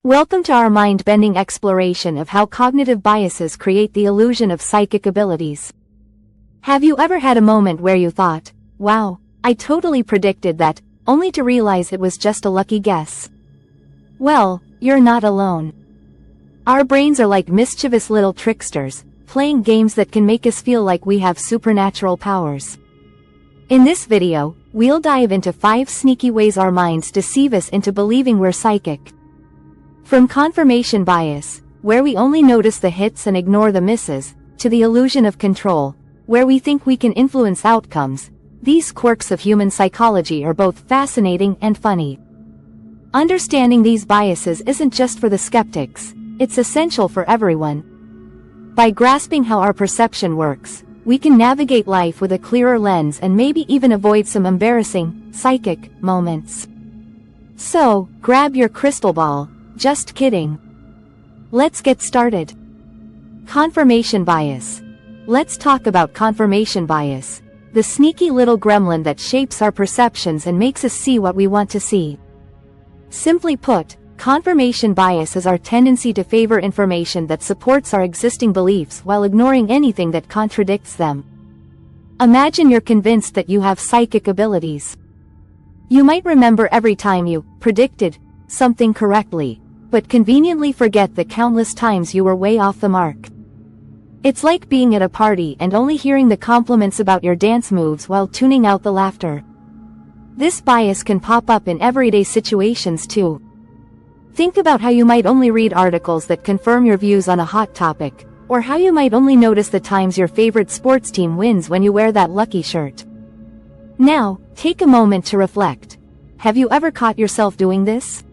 Welcome to our mind-bending exploration of how cognitive biases create the illusion of psychic abilities. Have you ever had a moment where you thought, wow, I totally predicted that, only to realize it was just a lucky guess? Well, you're not alone. Our brains are like mischievous little tricksters, playing games that can make us feel like we have supernatural powers. In this video, we'll dive into 5 sneaky ways our minds deceive us into believing we're psychic. From confirmation bias, where we only notice the hits and ignore the misses, to the illusion of control, where we think we can influence outcomes, these quirks of human psychology are both fascinating and funny. Understanding these biases isn't just for the skeptics, it's essential for everyone. By grasping how our perception works, we can navigate life with a clearer lens and maybe even avoid some embarrassing, psychic, moments. So, grab your crystal ball. Just kidding. Let's get started. Confirmation bias. Let's talk about confirmation bias, the sneaky little gremlin that shapes our perceptions and makes us see what we want to see. Simply put, confirmation bias is our tendency to favor information that supports our existing beliefs while ignoring anything that contradicts them. Imagine you're convinced that you have psychic abilities. You might remember every time you predicted something correctly, but conveniently forget the countless times you were way off the mark. It's like being at a party and only hearing the compliments about your dance moves while tuning out the laughter. This bias can pop up in everyday situations too. Think about how you might only read articles that confirm your views on a hot topic, or how you might only notice the times your favorite sports team wins when you wear that lucky shirt. Now, take a moment to reflect. Have you ever caught yourself doing this?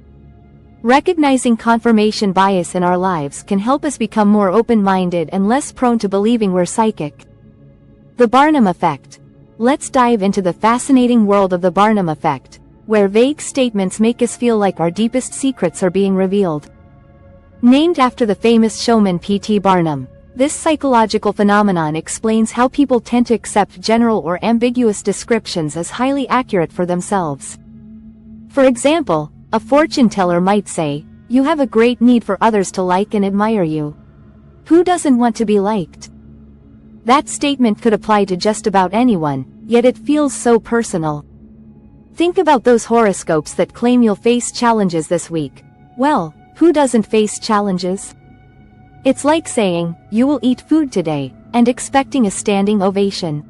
Recognizing confirmation bias in our lives can help us become more open-minded and less prone to believing we're psychic. The Barnum Effect. Let's dive into the fascinating world of the Barnum Effect, where vague statements make us feel like our deepest secrets are being revealed. Named after the famous showman P.T. Barnum, this psychological phenomenon explains how people tend to accept general or ambiguous descriptions as highly accurate for themselves. For example, a fortune teller might say, "You have a great need for others to like and admire you. Who doesn't want to be liked?" That statement could apply to just about anyone, yet it feels so personal. Think about those horoscopes that claim you'll face challenges this week. Well, who doesn't face challenges? It's like saying, "You will eat food today," and expecting a standing ovation.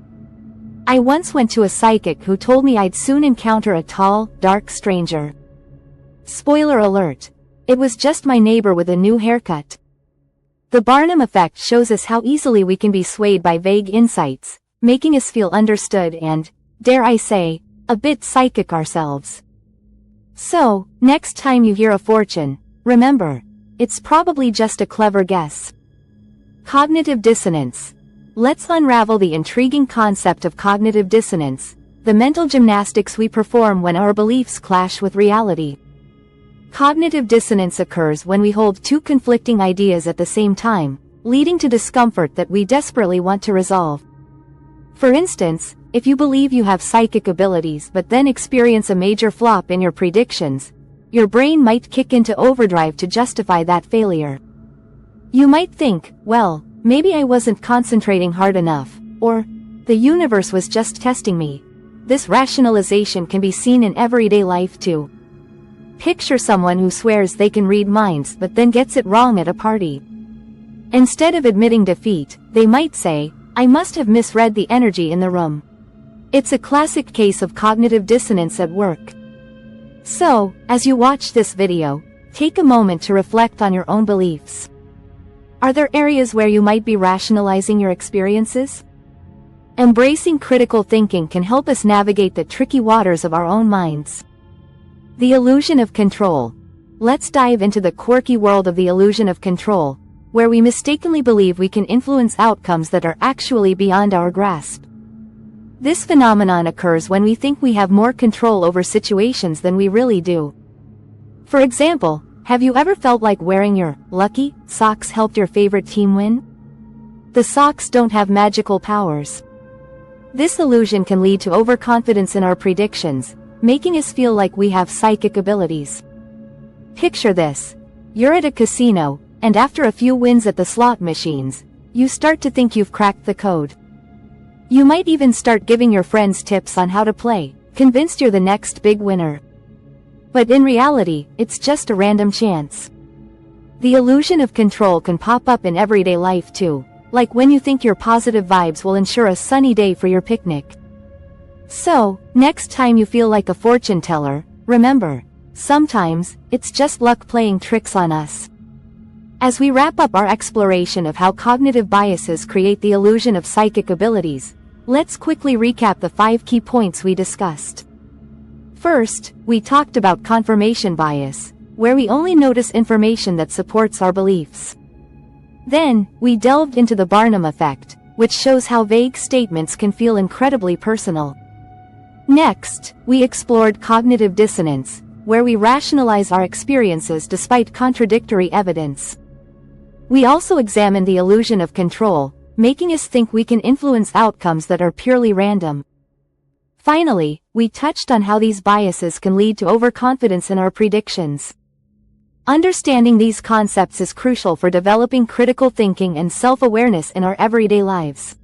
I once went to a psychic who told me I'd soon encounter a tall, dark stranger. Spoiler alert. It was just my neighbor with a new haircut. The Barnum Effect shows us how easily we can be swayed by vague insights, making us feel understood and, dare I say, a bit psychic ourselves. So, next time you hear a fortune, remember, it's probably just a clever guess. Cognitive dissonance. Let's unravel the intriguing concept of cognitive dissonance, the mental gymnastics we perform when our beliefs clash with reality. Cognitive dissonance occurs when we hold two conflicting ideas at the same time, leading to discomfort that we desperately want to resolve. For instance, if you believe you have psychic abilities but then experience a major flop in your predictions, your brain might kick into overdrive to justify that failure. You might think, well, maybe I wasn't concentrating hard enough, or, the universe was just testing me. This rationalization can be seen in everyday life too. Picture someone who swears they can read minds but then gets it wrong at a party. Instead of admitting defeat, they might say, "I must have misread the energy in the room." It's a classic case of cognitive dissonance at work. So, as you watch this video, take a moment to reflect on your own beliefs. Are there areas where you might be rationalizing your experiences? Embracing critical thinking can help us navigate the tricky waters of our own minds. The illusion of control. Let's dive into the quirky world of the illusion of control, where we mistakenly believe we can influence outcomes that are actually beyond our grasp. This phenomenon occurs when we think we have more control over situations than we really do. For example, have you ever felt like wearing your lucky socks helped your favorite team win? The socks don't have magical powers. This illusion can lead to overconfidence in our predictions, making us feel like we have psychic abilities. Picture this. You're at a casino, and after a few wins at the slot machines, you start to think you've cracked the code. You might even start giving your friends tips on how to play, convinced you're the next big winner. But in reality, it's just a random chance. The illusion of control can pop up in everyday life too, like when you think your positive vibes will ensure a sunny day for your picnic. So, next time you feel like a fortune teller, remember, sometimes, it's just luck playing tricks on us. As we wrap up our exploration of how cognitive biases create the illusion of psychic abilities, let's quickly recap the 5 key points we discussed. First, we talked about confirmation bias, where we only notice information that supports our beliefs. Then, we delved into the Barnum Effect, which shows how vague statements can feel incredibly personal. Next, we explored cognitive dissonance, where we rationalize our experiences despite contradictory evidence. We also examined the illusion of control, making us think we can influence outcomes that are purely random. Finally, we touched on how these biases can lead to overconfidence in our predictions. Understanding these concepts is crucial for developing critical thinking and self-awareness in our everyday lives.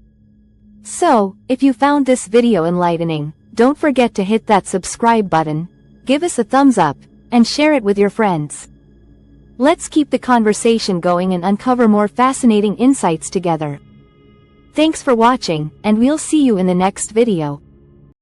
So, if you found this video enlightening, don't forget to hit that subscribe button, give us a thumbs up, and share it with your friends. Let's keep the conversation going and uncover more fascinating insights together. Thanks for watching, and we'll see you in the next video.